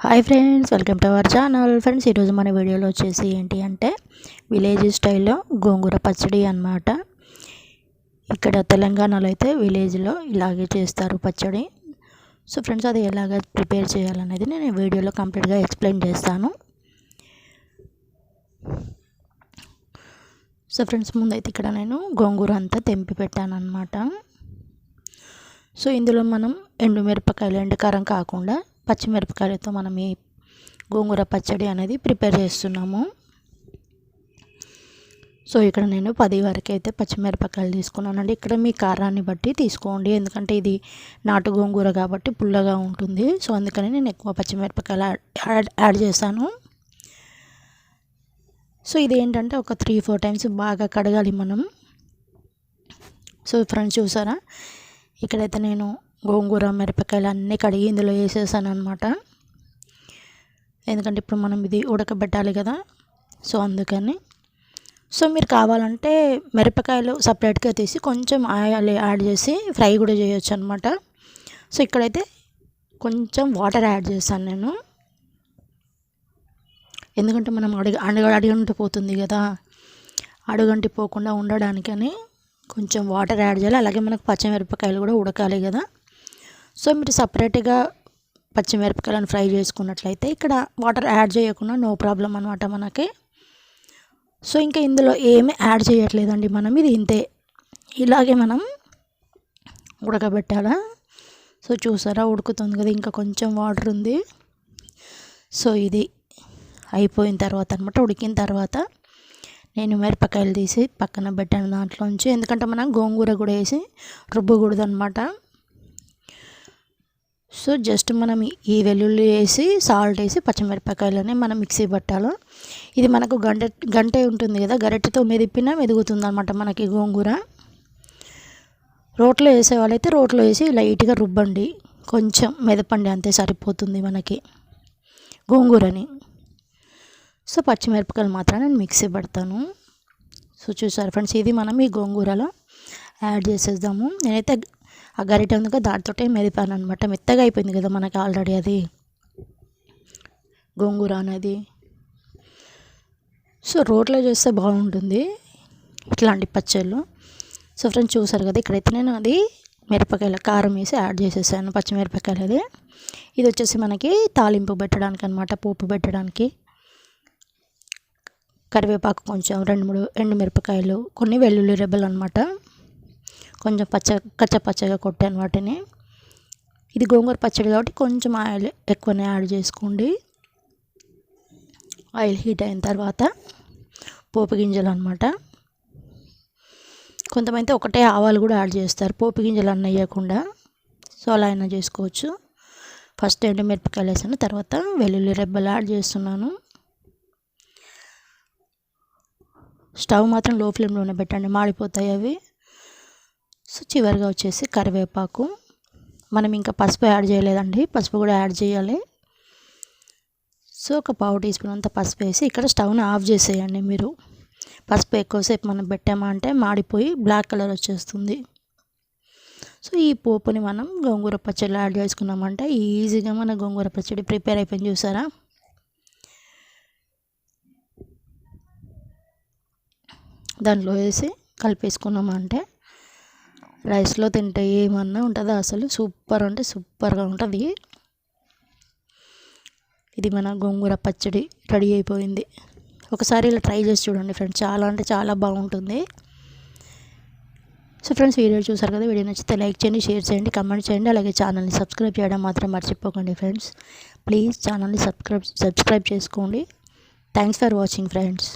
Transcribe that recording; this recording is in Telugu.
Hi friends, welcome to our channel. Friends, ఈరోజు మన వీడియోలో వచ్చేసి ఏంటి అంటే విలేజ్ స్టైల్లో గోంగూర పచ్చడి అన్నమాట. ఇక్కడ తెలంగాణలో అయితే విలేజ్లో ఇలాగే చేస్తారు పచ్చడి. సో ఫ్రెండ్స్, అది ఎలాగ ప్రిపేర్ చేయాలనేది నేను వీడియోలో కంప్లీట్గా ఎక్స్ప్లెయిన్ చేస్తాను. సో ఫ్రెండ్స్, ముందైతే ఇక్కడ నేను గోంగూర అంతా తెంపి పెట్టాను అన్నమాట. సో ఇందులో మనం ఎండుమిరపకాయలు, ఎండుకారం కాకుండా పచ్చిమిరపకాయలతో మనం ఈ గోంగూర పచ్చడి అనేది ప్రిపేర్ చేస్తున్నాము. సో ఇక్కడ నేను 10 వరకు అయితే పచ్చిమిరపకాయలు తీసుకున్నానండి. ఇక్కడ మీ కారాన్ని బట్టి తీసుకోండి, ఎందుకంటే ఇది నాటు గోంగూర కాబట్టి పుల్లగా ఉంటుంది. సో అందుకని నేను ఎక్కువ పచ్చిమిరపకాయలు యాడ్ చేశాను. సో ఇది ఏంటంటే ఒక 3-4 టైమ్స్ బాగా కడగాలి మనం. సో ఫ్రెండ్స్, చూసారా, ఇక్కడైతే నేను గోంగూర మిరపకాయలు అన్నీ కడిగి ఇందులో వేసేసాను అనమాట. ఎందుకంటే ఇప్పుడు మనం ఇది ఉడకబెట్టాలి కదా, సో అందుకని. సో మీరు కావాలంటే మిరపకాయలు సపరేట్గా తీసి కొంచెం ఆయిల్ యాడ్ చేసి ఫ్రై కూడా చేయొచ్చు అనమాట. సో ఇక్కడైతే కొంచెం వాటర్ యాడ్ చేశాను నేను, ఎందుకంటే మనం అడుగంటి పోతుంది కదా, అడుగంటి పోకుండా ఉండడానికని కొంచెం వాటర్ యాడ్ చేయాలి. అలాగే మనకు పచ్చిమిరపకాయలు కూడా ఉడకాలి కదా. సో మీరు సపరేట్గా పచ్చిమిరపకాయలను ఫ్రై చేసుకున్నట్లయితే ఇక్కడ వాటర్ యాడ్ చేయకుండా నో ప్రాబ్లం అనమాట మనకి. సో ఇంకా ఇందులో ఏమీ యాడ్ చేయట్లేదండి మనం, ఇది ఇంతే, ఇలాగే మనం ఉడకబెట్టాలా. సో చూసారా, ఉడుకుతుంది కదా, ఇంకా కొంచెం వాటర్ ఉంది. సో ఇది అయిపోయిన తర్వాత అనమాట, ఉడికిన తర్వాత నేను మిరపకాయలు తీసి పక్కన పెట్టాను దాంట్లోంచి, ఎందుకంటే మనం గోంగూర కూడా వేసి రుబ్బకూడదు అనమాట. సో జస్ట్ మనం ఈ వెల్లుల్లి వేసి సాల్ట్ వేసి పచ్చిమిరపకాయలని మనం మిక్సీ పట్టాలి. ఇది మనకు గంటే ఉంటుంది కదా, గరిటెతో మెదిపినా మెదుగుతుంది అనమాట మనకి గోంగూర. రోట్లో వేసే వాళ్ళైతే రోట్లో వేసి లైట్గా రుబ్బండి, కొంచెం మెదపండి, అంతే సరిపోతుంది మనకి గోంగూరని. సో పచ్చిమిరపకాయలు మాత్రం నేను మిక్సీ పడతాను. సో చూసారు ఫ్రెండ్స్, ఇది మనం ఈ గోంగూరలో యాడ్ చేసేద్దాము. నేనైతే ఆ గరిటె ఉంది కదా, దాంతో మెదిపాను అనమాట. మెత్తగా అయిపోయింది కదా మనకి ఆల్రెడీ అది గోంగూర అనేది. సో రోట్లో చేస్తే బాగుంటుంది ఇట్లాంటి పచ్చళ్ళు. సో ఫ్రెండ్స్, చూసారు కదా, ఇక్కడైతే నేను అది మిరపకాయల కారం వేసి యాడ్ చేసేసాను, పచ్చిమిరపకాయలు. అది ఇది వచ్చేసి మనకి తాలింపు పెట్టడానికి అనమాట, పోపు పెట్టడానికి. కరివేపాకు కొంచెం 2-3 ఎండుమిరపకాయలు, కొన్ని వెల్లుల్లి రెబ్బలు అనమాట, కొంచెం కచ్చపచ్చగా కొట్టాను వాటిని. ఇది గోంగూర పచ్చడి కాబట్టి కొంచెం ఆయిల్ ఎక్కువనే యాడ్ చేసుకోండి. ఆయిల్ హీట్ అయిన తర్వాత పోపు గింజలు అనమాట. కొంతమంది ఒకటే ఆవాలు కూడా యాడ్ చేస్తారు, పోపు గింజలు అన్న వేయకుండా. సో అలా అయినా చేసుకోవచ్చు. ఫస్ట్ ఎండుమిరపకాయలు వేసాను, తర్వాత వెల్లుల్లి రెబ్బలు యాడ్ చేస్తున్నాను. స్టవ్ మాత్రం లో ఫ్లేమ్లోనే పెట్టండి, మాడిపోతాయి అవి. సో చివరిగా వచ్చేసి కరివేపాకు. మనం ఇంకా పసుపు యాడ్ చేయలేదండి, పసుపు కూడా యాడ్ చేయాలి. సో ఒక 1/2 టీ స్పూన్ అంత పసుపు వేసి ఇక్కడ స్టవ్ని ఆఫ్ చేసేయండి మీరు. పసుపు ఎక్కువసేపు మనం పెట్టామా అంటే మాడిపోయి బ్లాక్ కలర్ వచ్చేస్తుంది. సో ఈ పోపుని మనం గోంగూర పచ్చడిలో యాడ్ చేసుకున్నామంటే ఈజీగా మన గోంగూర పచ్చడి ప్రిపేర్ అయిపోయింది. చూసారా, దాంట్లో వేసి కలిపేసుకున్నామంటే రైస్లో తింటే ఏమన్నా ఉంటుందో, అసలు సూపర్ అంటే సూపర్గా ఉంటుంది. ఇది మన గోంగూర పచ్చడి రెడీ అయిపోయింది. ఒకసారి ఇలా ట్రై చేసి చూడండి ఫ్రెండ్స్, చాలా అంటే చాలా బాగుంటుంది. సో ఫ్రెండ్స్, వీడియో చూసారు కదా, వీడియో నచ్చితే లైక్ చేయండి, షేర్ చేయండి, కామెంట్ చేయండి. అలాగే ఛానల్ని సబ్స్క్రైబ్ చేయడం మాత్రం మర్చిపోకండి ఫ్రెండ్స్. ప్లీజ్ ఛానల్ని సబ్స్క్రైబ్ చేసుకోండి. Thanks for watching friends.